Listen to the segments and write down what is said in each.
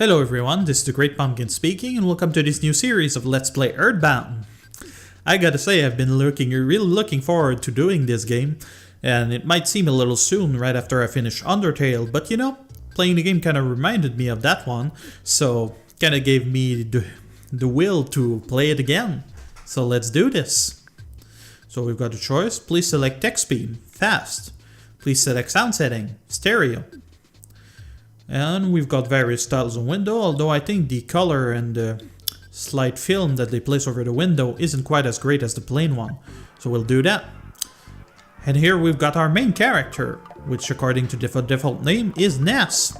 Hello everyone, this is the Great Pumpkin speaking and welcome to this new series of Let's Play Earthbound. I gotta say I've been really looking forward to doing this game, and it might seem a little soon right after I finish Undertale, but you know, playing the game kinda reminded me of that one, so kinda gave me the will to play it again. So let's do this. So we've got a choice. Please select text speed, fast. Please select sound setting, stereo. And we've got various styles of window, although I think the color and the slight film that they place over the window isn't quite as great as the plain one. So we'll do that. And here we've got our main character, which according to the default name is Ness.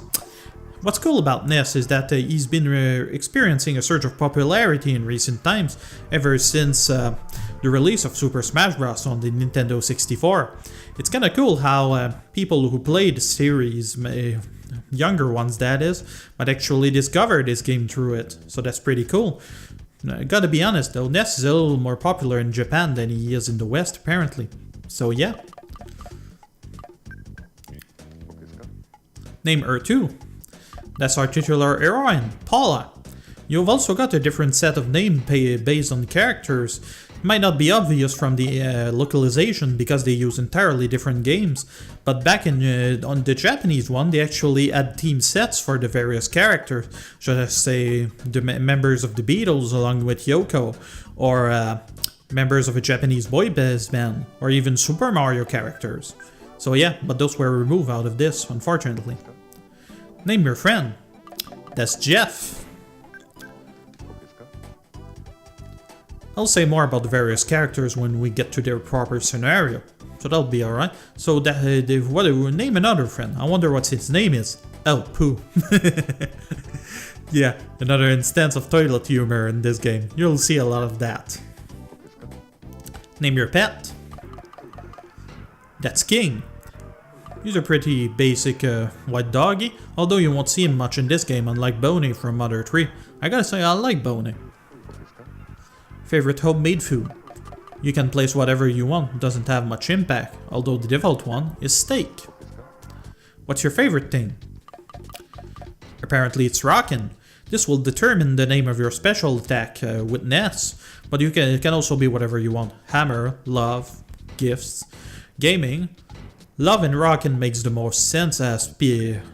What's cool about Ness is that he's been experiencing a surge of popularity in recent times, ever since the release of Super Smash Bros. On the Nintendo 64. It's kinda cool how people who play the series, younger ones that is, but actually discover this game through it, so that's pretty cool. I gotta be honest though, Ness is a little more popular in Japan than he is in the West apparently, so yeah. Name her 2. That's our titular heroine, Paula. You've also got a different set of names based on characters. It might not be obvious from the localization because they use entirely different games, but back in on the Japanese one they actually had theme sets for the various characters, such as say the members of the Beatles along with Yoko, or members of a Japanese boy band, or even Super Mario characters. So yeah, but those were removed out of this, unfortunately. Name your friend. That's Jeff. I'll say more about the various characters when we get to their proper scenario, so that'll be alright. So name another friend. I wonder what his name is. Oh, Pooh. Yeah, another instance of toilet humor in this game. You'll see a lot of that. Name your pet. That's King. He's a pretty basic white doggy, although you won't see him much in this game, unlike Boney from Mother 3. I gotta say, I like Boney. Favorite homemade food. You can place whatever you want, it doesn't have much impact, although the default one is steak. What's your favorite thing? Apparently it's rockin'. This will determine the name of your special attack with Ness, but it can also be whatever you want. Hammer, love, gifts, gaming. Love and Rockin' makes the most sense as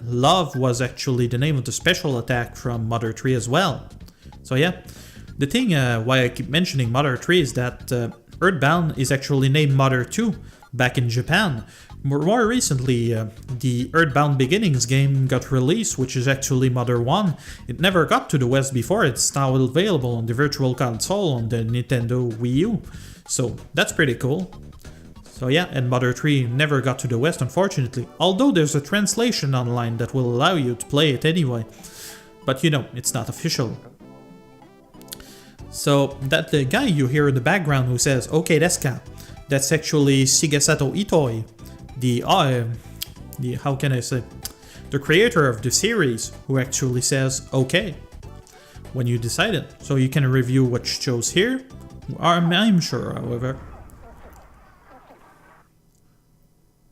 Love was actually the name of the special attack from Mother 3 as well. So yeah. The thing why I keep mentioning Mother 3 is that Earthbound is actually named Mother 2 back in Japan. More recently, the Earthbound Beginnings game got released, which is actually Mother 1. It never got to the West before, it's now available on the Virtual Console on the Nintendo Wii U. So that's pretty cool. So yeah, and Mother 3 never got to the West unfortunately, although there's a translation online that will allow you to play it anyway. But you know, it's not official. So that the guy you hear in the background who says "Okay, deska," that's actually Shigesato Itoi, the how can I say, the creator of the series, who actually says "Okay" when you decide it. So you can review what shows here. I'm sure, however,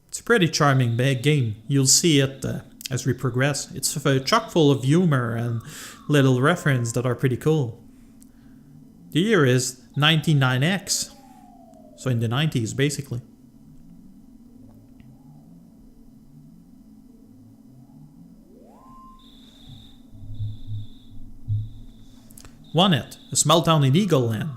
it's a pretty charming game. You'll see it as we progress. It's chock full of humor and little references that are pretty cool. The year is 99X, so in the 90s basically. Onett, a small town in Eagle Land.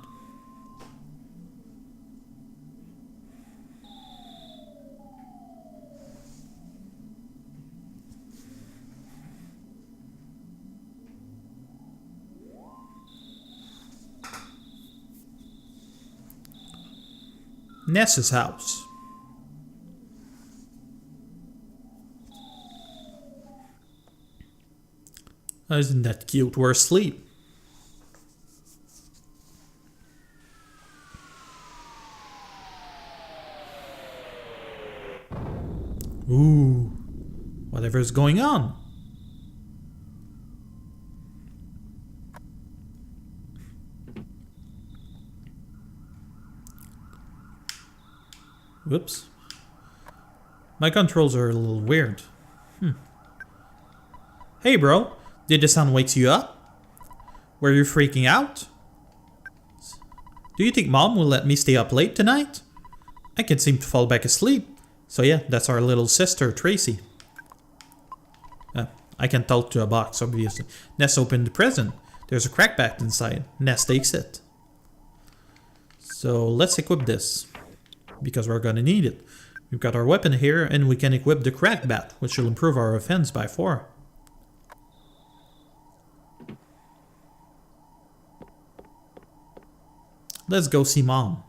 Ness's house. Isn't that cute? We're asleep. Ooh, whatever's going on. Whoops. My controls are a little weird. Hey bro, Did the sound wake you up? Were you freaking out? Do you think Mom will let me stay up late tonight? I can't seem to fall back asleep. So yeah, that's our little sister, Tracy. I can talk to a box, obviously. Ness opened the present. There's a crackback inside. Ness takes it. So let's equip this, because we're gonna need it. We've got our weapon here, and we can equip the crackbat, which will improve our offense by 4. Let's go see Mom.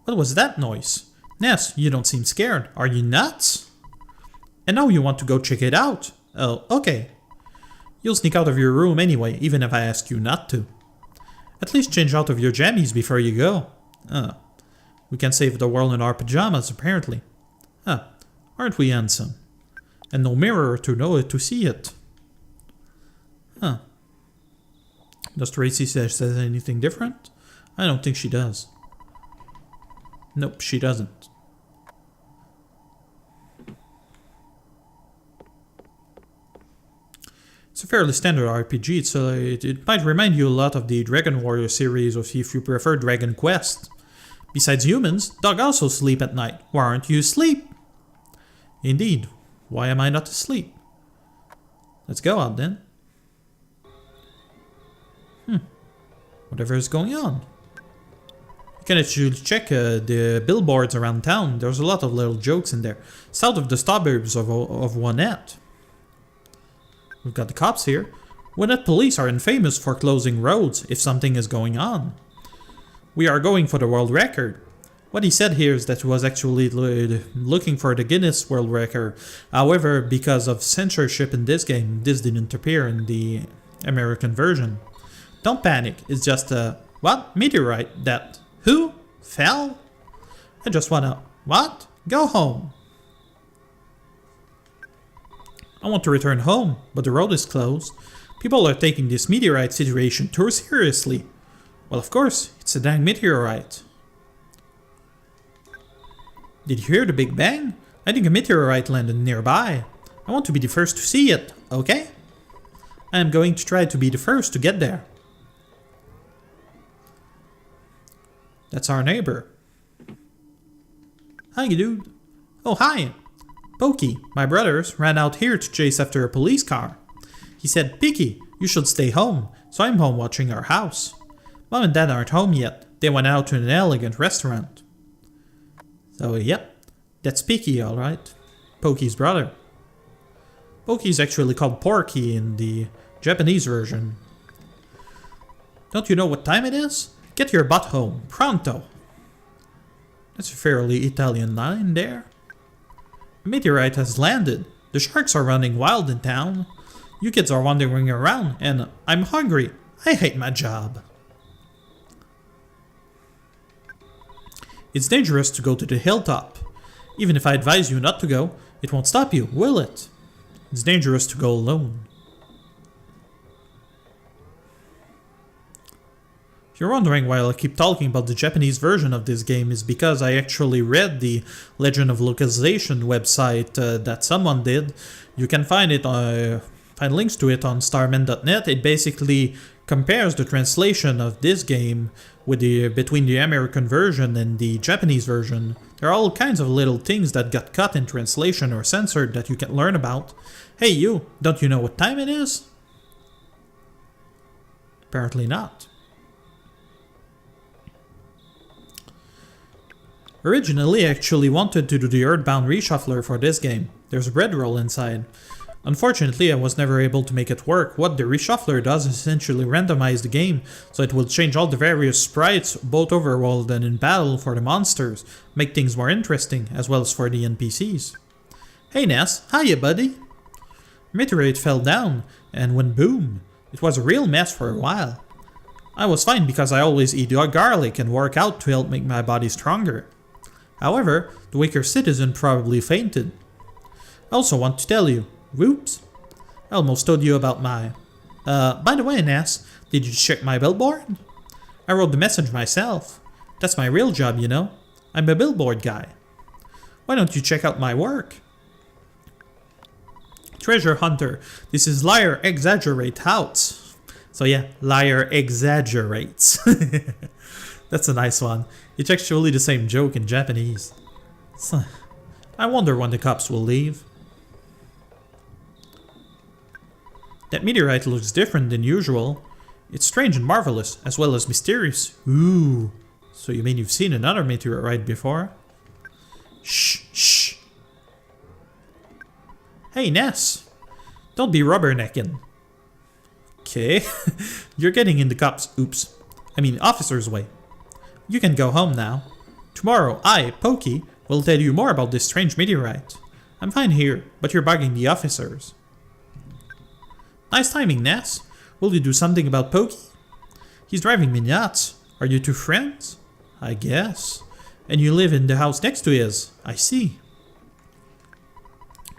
What was that noise? Ness, you don't seem scared. Are you nuts? And now you want to go check it out? Oh, okay. You'll sneak out of your room anyway, even if I ask you not to. At least change out of your jammies before you go. We can save the world in our pajamas, apparently. Aren't we handsome? And no mirror to know it to see it. Does Tracy say anything different? I don't think she does. Nope, she doesn't. It's a fairly standard RPG, so it might remind you a lot of the Dragon Warrior series, or if you prefer Dragon Quest. Besides humans, dogs also sleep at night. Why aren't you asleep? Indeed. Why am I not asleep? Let's go out then. Whatever is going on. You can actually check the billboards around town. There's a lot of little jokes in there. South of the suburbs of Onett. We've got the cops here. Onett police are infamous for closing roads if something is going on. We are going for the world record. What he said here is that he was actually looking for the Guinness World Record. However, because of censorship in this game, this didn't appear in the American version. Don't panic, it's just a... What? Meteorite that... Who? Fell? I just wanna... What? Go home. I want to return home, but the road is closed. People are taking this meteorite situation too seriously. Well, of course, it's a dang meteorite. Did you hear the Big Bang? I think a meteorite landed nearby. I want to be the first to see it, okay? I am going to try to be the first to get there. That's our neighbor. Hi, dude. Oh, hi. Pokey, my brothers, ran out here to chase after a police car. He said, Picky, you should stay home, so I'm home watching our house. Mom and Dad aren't home yet. They went out to an elegant restaurant. So, yep, that's Picky, alright. Pokey's brother. Pokey's actually called Porky in the Japanese version. Don't you know what time it is? Get your butt home, pronto. That's a fairly Italian line there. A meteorite has landed. The sharks are running wild in town. You kids are wandering around, and I'm hungry. I hate my job. It's dangerous to go to the hilltop. Even if I advise you not to go, it won't stop you, will it? It's dangerous to go alone. If you're wondering why I keep talking about the Japanese version of this game, is because I actually read the Legend of Localization website that someone did. You can find it, find links to it on starman.net. It basically compares the translation of this game with between the American version and the Japanese version. There are all kinds of little things that got cut in translation or censored that you can learn about. Hey you, don't you know what time it is? Apparently not. Originally, I actually wanted to do the Earthbound reshuffler for this game. There's a bread roll inside. Unfortunately, I was never able to make it work. What the reshuffler does is essentially randomize the game, so it will change all the various sprites, both overworld and in battle, for the monsters, make things more interesting, as well as for the NPCs. Hey Ness, hiya buddy! Meteorite fell down, and went boom. It was a real mess for a while. I was fine because I always eat garlic and work out to help make my body stronger. However, the weaker citizen probably fainted. I also want to tell you, whoops, I almost told you about my... by the way, Ness, did you check my billboard? I wrote the message myself. That's my real job, you know. I'm a billboard guy. Why don't you check out my work? Treasure hunter. This is liar exaggerate out. So yeah, liar exaggerates. That's a nice one. It's actually the same joke in Japanese. So, I wonder when the cops will leave. That meteorite looks different than usual. It's strange and marvelous, as well as mysterious. Ooh. So you mean you've seen another meteorite before? Shh, shh. Hey, Ness. Don't be rubbernecking. Okay. You're getting in the cops' officer's way. You can go home now. Tomorrow, I, Pokey, will tell you more about this strange meteorite. I'm fine here, but you're bugging the officers. Nice timing, Ness. Will you do something about Pokey? He's driving me nuts. Are you two friends? I guess. And you live in the house next to his. I see.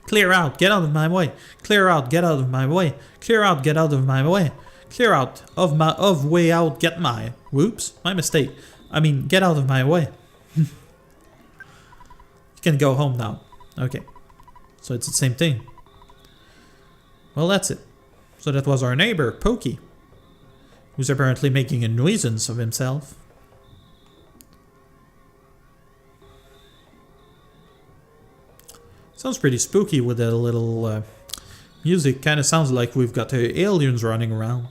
Clear out, get out of my way. Clear out, get out of my way. Clear out, get out of my way. Clear out of way out, get my. Whoops, my mistake. Get out of my way. You can go home now. Okay. So it's the same thing. Well, that's it. So that was our neighbor, Pokey, who's apparently making a nuisance of himself. Sounds pretty spooky with that little music. Kind of sounds like we've got aliens running around.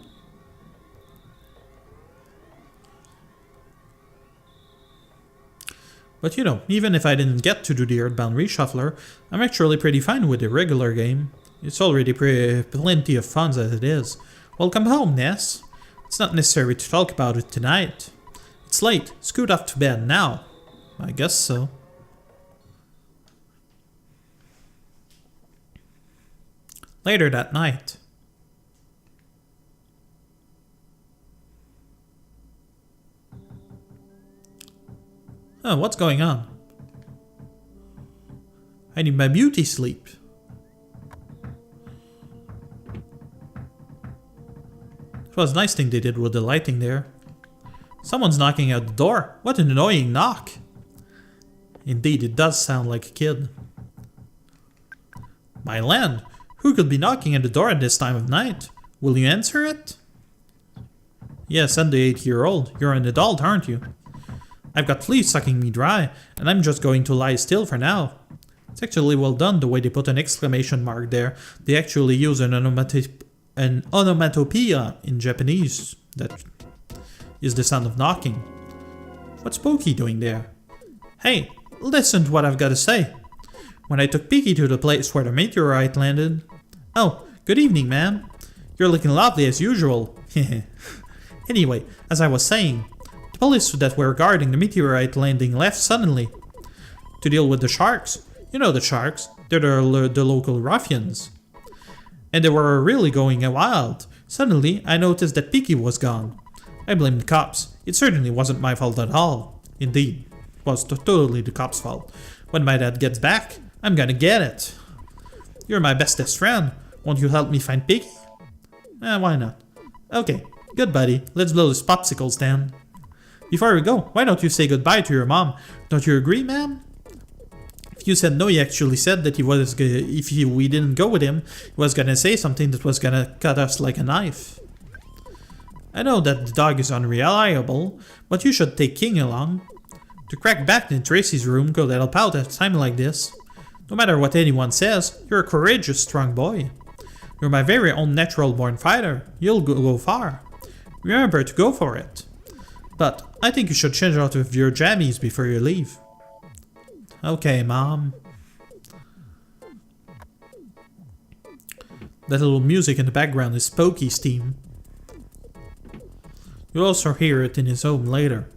But you know, even if I didn't get to do the Earthbound reshuffler, I'm actually pretty fine with the regular game. It's already plenty of fun as it is. Welcome home, Ness. It's not necessary to talk about it tonight. It's late. Scoot off to bed now. I guess so. Later that night. Oh, what's going on? I need my beauty sleep. It was a nice thing they did with the lighting there. Someone's knocking at the door. What an annoying knock. Indeed, it does sound like a kid. My land, who could be knocking at the door at this time of night? Will you answer it? Yes, and the 8-year-old. You're an adult, aren't you? I've got fleas sucking me dry, and I'm just going to lie still for now. It's actually well done the way they put an exclamation mark there. They actually use an onomatopoeia in Japanese. That is the sound of knocking. What's Pokey doing there? Hey, listen to what I've got to say. When I took Peaky to the place where the meteorite landed... Oh, good evening, ma'am. You're looking lovely as usual. Anyway, as I was saying... The police that were guarding the meteorite landing left suddenly to deal with the sharks. You know the sharks, they're the local ruffians. And they were really going wild. Suddenly, I noticed that Peaky was gone. I blamed the cops. It certainly wasn't my fault at all. Indeed, it was totally the cops' fault. When my dad gets back, I'm gonna get it. You're my bestest friend. Won't you help me find Peaky? Why not? Okay, good buddy. Let's blow this popsicle stand. Before we go, why don't you say goodbye to your mom? Don't you agree, ma'am? If you said no, he actually said that we didn't go with him, he was gonna say something that was gonna cut us like a knife. I know that the dog is unreliable, but you should take King along. To crack back in Tracy's room could help out at a time like this. No matter what anyone says, you're a courageous, strong boy. You're my very own natural-born fighter. You'll go far. Remember to go for it. But I think you should change out of your jammies before you leave. Okay, Mom. That little music in the background is Pokey's theme. You'll also hear it in his home later.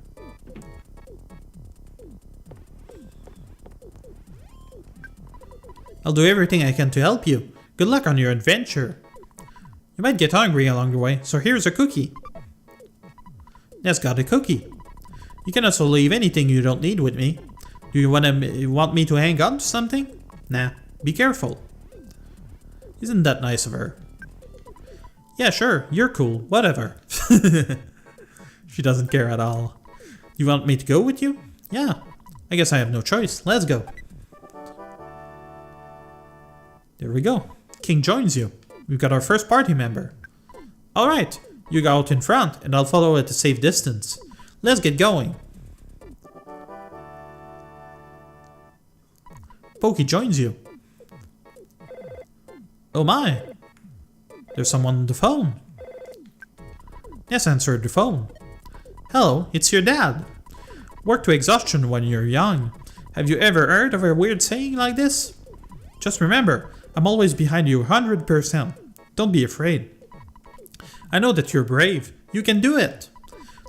I'll do everything I can to help you. Good luck on your adventure. You might get hungry along the way, so here's a cookie. Ness got a cookie. You can also leave anything you don't need with me. Do you want me to hang on to something? Nah, be careful. Isn't that nice of her? Yeah, sure, you're cool, whatever. She doesn't care at all. You want me to go with you? Yeah, I guess I have no choice. Let's go. There we go. King joins you. We've got our first party member. Alright, you go out in front and I'll follow at a safe distance. Let's get going. Pokey joins you. Oh my! There's someone on the phone. Ness answered the phone. Hello, it's your dad. Work to exhaustion when you're young. Have you ever heard of a weird saying like this? Just remember, I'm always behind you 100%. Don't be afraid. I know that you're brave. You can do it.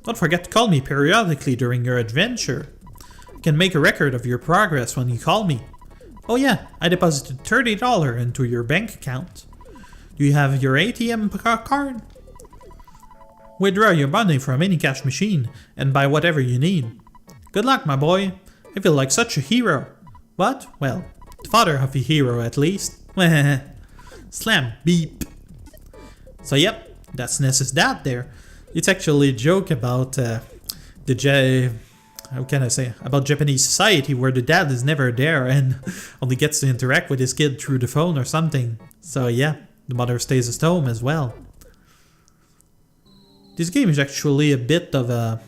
Don't forget to call me periodically during your adventure. I can make a record of your progress when you call me. Oh yeah, I deposited $30 into your bank account. Do you have your ATM card? Withdraw your money from any cash machine and buy whatever you need. Good luck, my boy. I feel like such a hero. What? Well, the father of a hero at least. Slam, beep. So yep, that's Ness's dad there. It's actually a joke about about Japanese society where the dad is never there and only gets to interact with his kid through the phone or something. So yeah, the mother stays at home as well. This game is actually a bit of a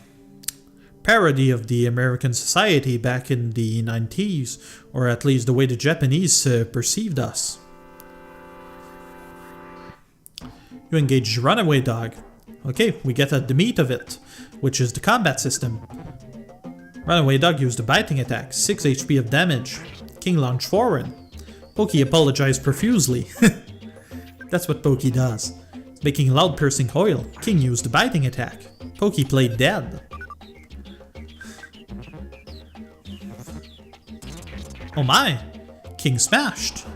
parody of the American society back in the 90s, or at least the way the Japanese perceived us. You engage the runaway dog. Okay, we get at the meat of it, which is the combat system. Runaway dog used a biting attack, 6 HP of damage. King launched forward. Pokey apologized profusely. That's what Pokey does. Making loud piercing hoil, King used a biting attack. Pokey played dead. Oh my! King smashed!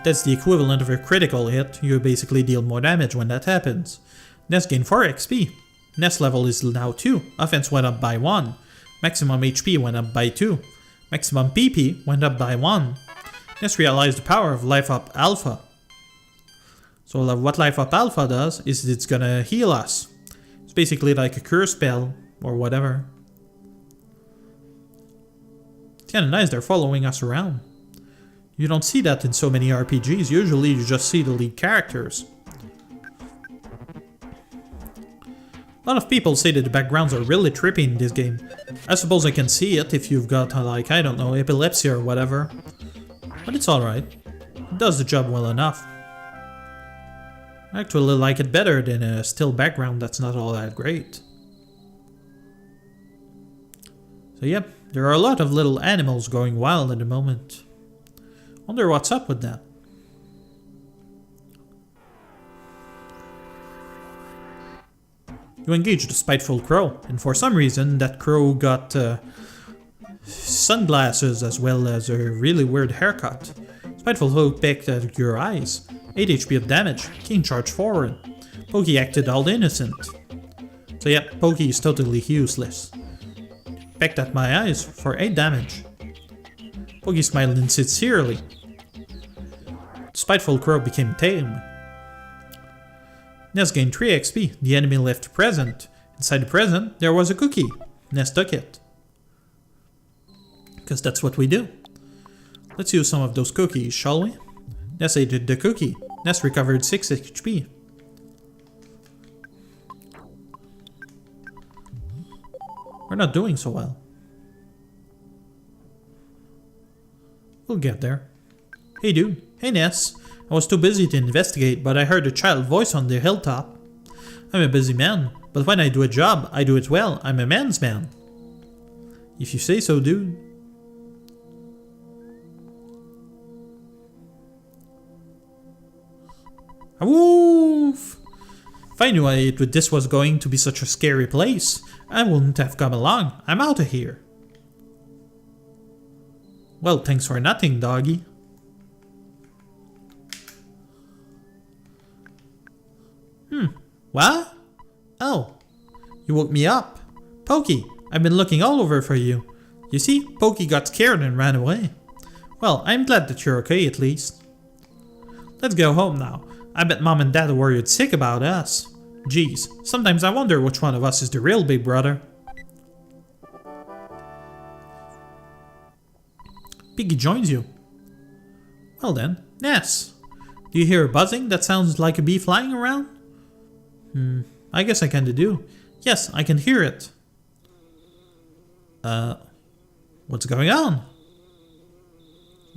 That's the equivalent of a critical hit. You basically deal more damage when that happens. Ness gained 4 XP. Ness level is now 2. Offense went up by 1. Maximum HP went up by 2. Maximum PP went up by 1. Ness realized the power of Life Up Alpha. So what Life Up Alpha does is it's gonna heal us. It's basically like a cure spell or whatever. It's kinda nice they're following us around. You don't see that in so many RPGs, usually you just see the lead characters. A lot of people say that the backgrounds are really trippy in this game. I suppose I can see it if you've got like, I don't know, epilepsy or whatever. But it's alright. It does the job well enough. I actually like it better than a still background that's not all that great. So yep, there are a lot of little animals going wild at the moment. Wonder what's up with that. You engage the spiteful crow, and for some reason that crow got sunglasses as well as a really weird haircut. Spiteful crow pecked at your eyes. 8 HP of damage. King charged forward. Pokey acted all innocent. So yep, Pokey is totally useless. Pecked at my eyes for 8 damage. Pokey smiled insincerely. Spiteful crow became tame. Ness gained 3 XP. The enemy left a present. Inside the present, there was a cookie. Ness took it. Because that's what we do. Let's use some of those cookies, shall we? Ness ate the cookie. Ness recovered 6 HP. We're not doing so well. We'll get there. Hey dude. Hey Ness. I was too busy to investigate, but I heard a child voice on the hilltop. I'm a busy man, but when I do a job, I do it well. I'm a man's man. If you say so, dude. Woof! If I knew this was going to be such a scary place, I wouldn't have come along. I'm out of here. Well, thanks for nothing, doggy. What? Oh, you woke me up. Pokey, I've been looking all over for you. You see, Pokey got scared and ran away. Well, I'm glad that you're okay at least. Let's go home now. I bet Mom and Dad are worried sick about us. Geez, sometimes I wonder which one of us is the real big brother. Piggy joins you. Well then, Ness. Do you hear a buzzing that sounds like a bee flying around? I guess I kinda do. Yes, I can hear it. What's going on?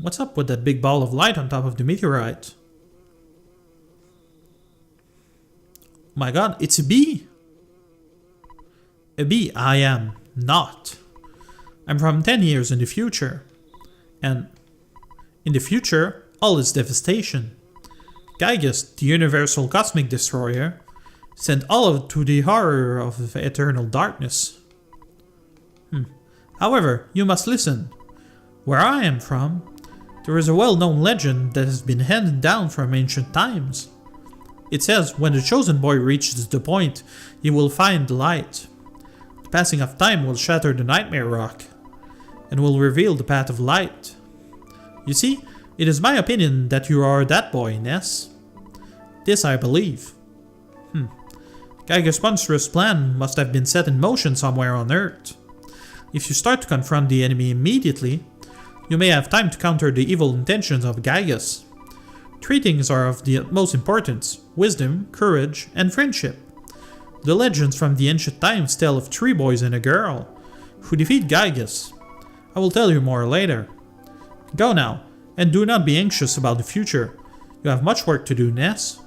What's up with that big ball of light on top of the meteorite? My god, it's a bee! A bee I am not. I'm from 10 years in the future. And in the future, all is devastation. Gygus, the universal cosmic destroyer, sent all of it to the horror of eternal darkness. However, you must listen. Where I am from, there is a well-known legend that has been handed down from ancient times. It says when the chosen boy reaches the point, he will find the light. The passing of time will shatter the nightmare rock, and will reveal the path of light. You see, it is my opinion that you are that boy, Ness. This I believe. Gygus' monstrous plan must have been set in motion somewhere on Earth. If you start to confront the enemy immediately, you may have time to counter the evil intentions of Gygus. 3 things are of the utmost importance: wisdom, courage, and friendship. The legends from the ancient times tell of 3 boys and a girl who defeat Gygus. I will tell you more later. Go now, and do not be anxious about the future. You have much work to do, Ness.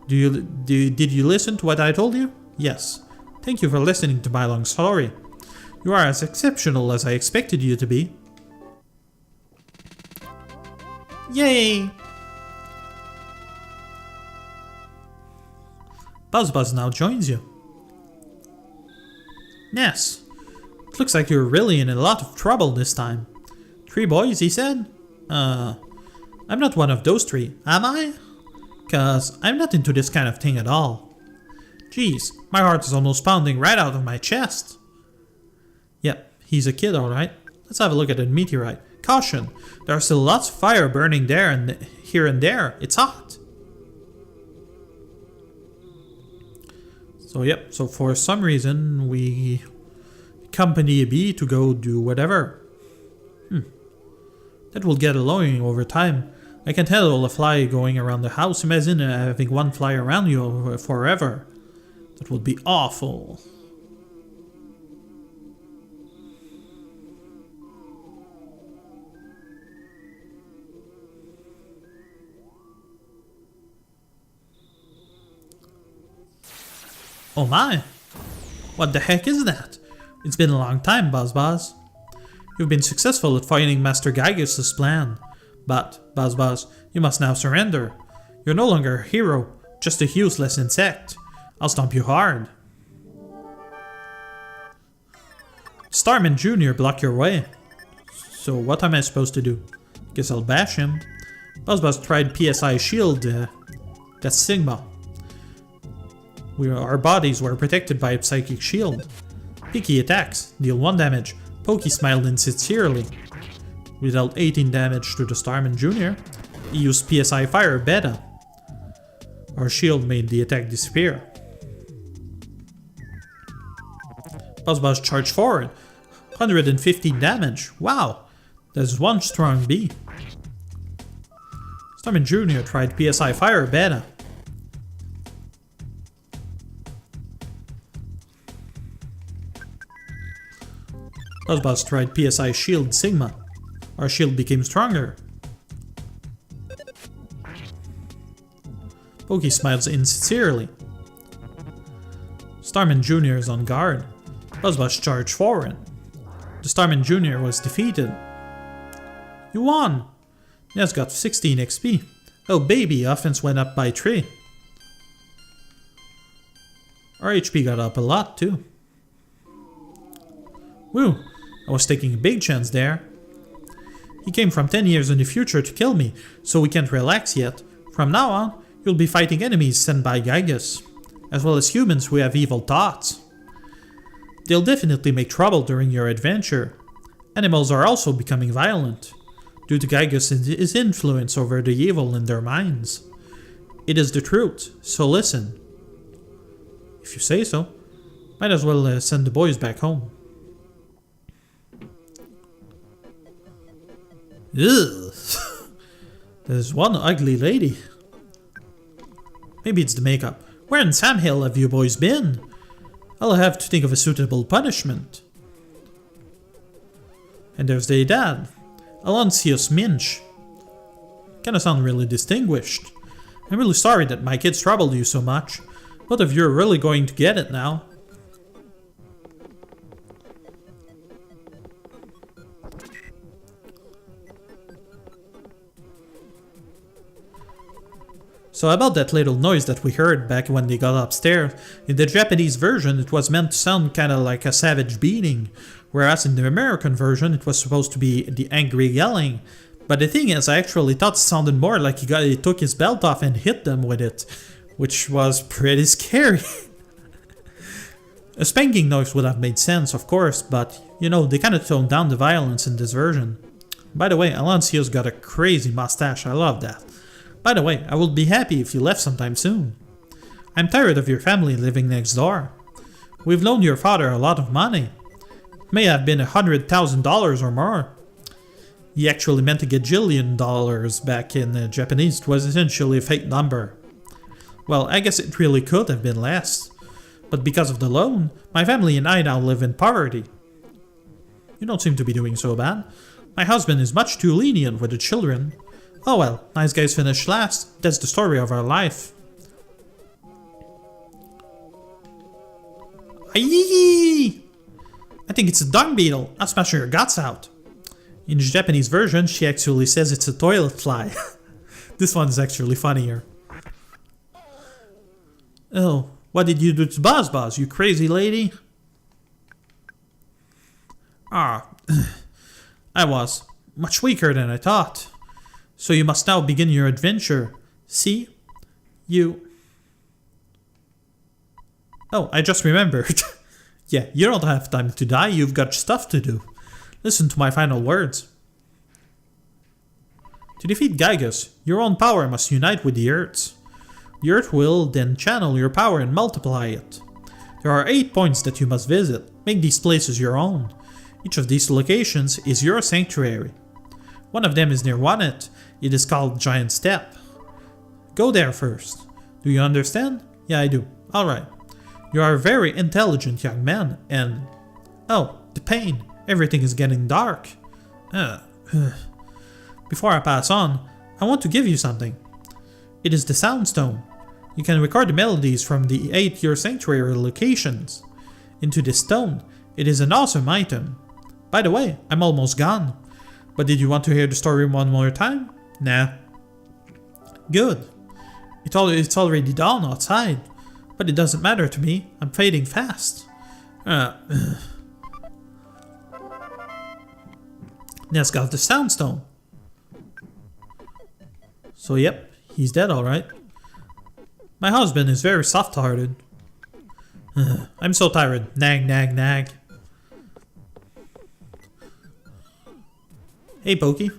Did you listen to what I told you? Yes. Thank you for listening to my long story. You are as exceptional as I expected you to be. Yay! Buzz now joins you. Ness, it looks like you're really in a lot of trouble this time. 3 boys, he said? I'm not one of those 3, am I? 'Cause I'm not into this kind of thing at all. Jeez, my heart is almost pounding right out of my chest. Yep, he's a kid alright. Let's have a look at the meteorite. Caution, there are still lots of fire burning there and here and there. It's hot. So for some reason we accompany a bee to go do whatever. That will get annoying over time. I can handle a fly going around the house. Imagine having one fly around you forever. That would be awful. Oh my! What the heck is that? It's been a long time, Buzz. You've been successful at fighting Master Gygus' plan. But, Buzz, you must now surrender. You're no longer a hero, just a useless insect. I'll stomp you hard. Starman Jr. block your way. So what am I supposed to do? Guess I'll bash him. Buzz tried PSI shield. That's Sigma. Our bodies were protected by a psychic shield. Picky attacks, deal 1 damage. Pokey smiled insincerely. We dealt 18 damage to the Starman Jr. He used PSI Fire Beta. Our shield made the attack disappear. Buzz charged forward. 115 damage. Wow, that's 1 strong bee. Starman Jr. tried PSI Fire Beta. Buzz tried PSI Shield Sigma. Our shield became stronger. Pokey smiles insincerely. Starman Jr. is on guard. Buzz charged forward. The Starman Jr. was defeated. You won! Ness got 16 XP. Oh baby, offense went up by 3. Our HP got up a lot too. Woo! I was taking a big chance there. He came from 10 years in the future to kill me, so we can't relax yet. From now on, you'll be fighting enemies sent by Gygus, as well as humans who have evil thoughts. They'll definitely make trouble during your adventure. Animals are also becoming violent, due to Gygus' influence over the evil in their minds. It is the truth, so listen. If you say so, might as well send the boys back home. Ugh. There's one ugly lady. Maybe it's the makeup. Where in Sam Hill have you boys been? I'll have to think of a suitable punishment. And there's their dad, Aloysius Minch. Kinda sound really distinguished. I'm really sorry that my kids troubled you so much. Both of you are really going to get it now. So about that little noise that we heard back when they got upstairs, in the Japanese version it was meant to sound kinda like a savage beating, whereas in the American version it was supposed to be the angry yelling. But the thing is, I actually thought it sounded more like he took his belt off and hit them with it, which was pretty scary. A spanking noise would have made sense, of course, but, you know, they kinda toned down the violence in this version. By the way, Aloysius got a crazy mustache, I love that. By the way, I would be happy if you left sometime soon. I'm tired of your family living next door. We've loaned your father a lot of money. It may have been $100,000 or more. He actually meant to get $1,000,000,000 back in Japanese. It was essentially a fake number. Well, I guess it really could have been less. But because of the loan, my family and I now live in poverty. You don't seem to be doing so bad. My husband is much too lenient with the children. Oh well, nice guys finish last. That's the story of our life. Aye! I think it's a dung beetle. I'll smash your guts out. In the Japanese version, she actually says it's a toilet fly. This one is actually funnier. Oh, what did you do to Buzz, you crazy lady? Ah, I was much weaker than I thought. So you must now begin your adventure. See? Oh, I just remembered. Yeah, you don't have time to die, you've got stuff to do. Listen to my final words. To defeat Gygus, your own power must unite with the Earth's. The Earth will then channel your power and multiply it. There are 8 points that you must visit. Make these places your own. Each of these locations is your sanctuary. One of them is near Onett. It is called Giant Step. Go there first. Do you understand? Yeah, I do. Alright. You are a very intelligent young man and... Oh, the pain. Everything is getting dark. Before I pass on, I want to give you something. It is the Sound Stone. You can record the melodies from the 8 Your Sanctuary locations. Into this stone. It is an awesome item. By the way, I'm almost gone. But did you want to hear the story one more time? Nah. Good. It's already dawn outside. But it doesn't matter to me. I'm fading fast. Ness got the Sound Stone. So yep, he's dead alright. My husband is very soft-hearted. I'm so tired. Nag, nag, nag. Hey Pokey.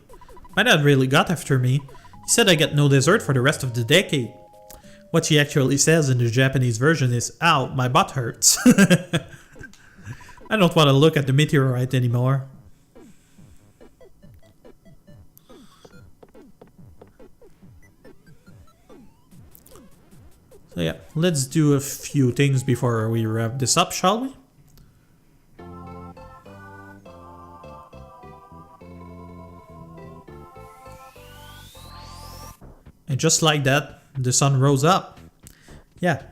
My dad really got after me. He said I get no dessert for the rest of the decade. What he actually says in the Japanese version is, ow, my butt hurts. I don't want to look at the meteorite anymore. So yeah, let's do a few things before we wrap this up, shall we? And just like that, the sun rose up. Yeah.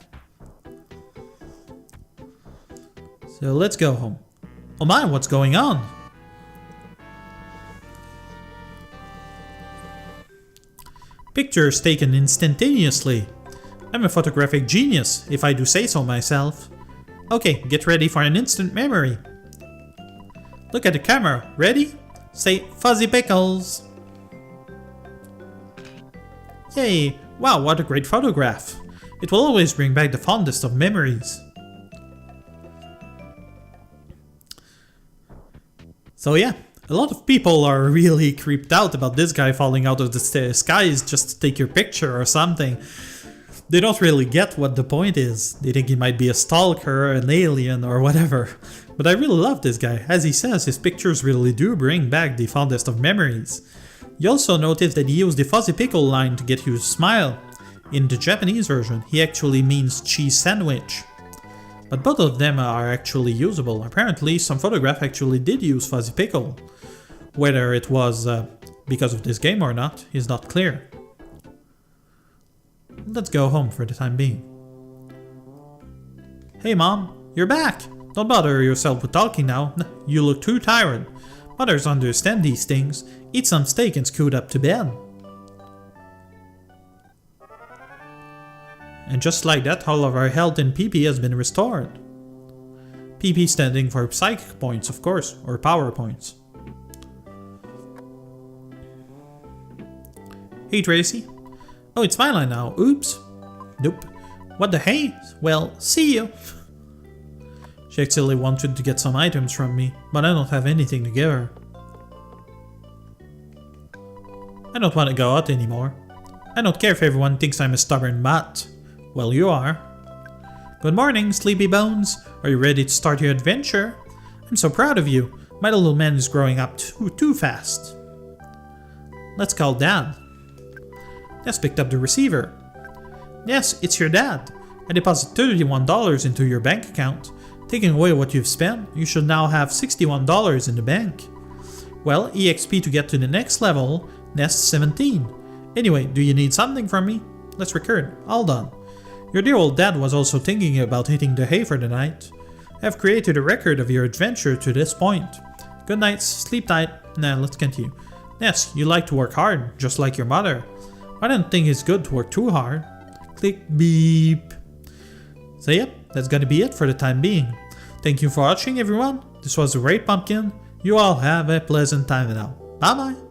So let's go home. Oh my, what's going on? Pictures taken instantaneously. I'm a photographic genius, if I do say so myself. Okay, get ready for an instant memory. Look at the camera. Ready? Say Fuzzy Pickles. Yay! Wow, what a great photograph. It will always bring back the fondest of memories. So yeah, a lot of people are really creeped out about this guy falling out of the skies just to take your picture or something. They don't really get what the point is. They think he might be a stalker, an alien, or whatever. But I really love this guy. As he says, his pictures really do bring back the fondest of memories. You also notice that he used the Fuzzy Pickle line to get you to smile. In the Japanese version, he actually means cheese sandwich. But both of them are actually usable. Apparently, some photograph actually did use fuzzy pickle. Whether it was because of this game or not is not clear. Let's go home for the time being. Hey Mom, you're back! Don't bother yourself with talking now. You look too tired. Mothers understand these things. Eat some steak and scoot up to bed. And just like that, all of our health in PP has been restored. PP standing for psychic points, of course, or power points. Hey Tracy. Oh, it's my line now. Oops. Nope. What the hey? Well, see you. She actually wanted to get some items from me, but I don't have anything to give her. I don't want to go out anymore. I don't care if everyone thinks I'm a stubborn mutt. Well, you are. Good morning, sleepy bones. Are you ready to start your adventure? I'm so proud of you. My little man is growing up too fast. Let's call Dad. Ness picked up the receiver. Yes, it's your dad. I deposited $31 into your bank account. Taking away what you've spent, you should now have $61 in the bank. Well, EXP to get to the next level, Ness 17. Anyway, do you need something from me? Let's record. All done. Your dear old dad was also thinking about hitting the hay for the night. I have created a record of your adventure to this point. Good night, sleep tight. Now let's continue. Ness, you like to work hard, just like your mother. I don't think it's good to work too hard. Click beep. So yep, that's gonna be it for the time being. Thank you for watching everyone. This was the Great Pumpkin. You all have a pleasant time now. Bye bye.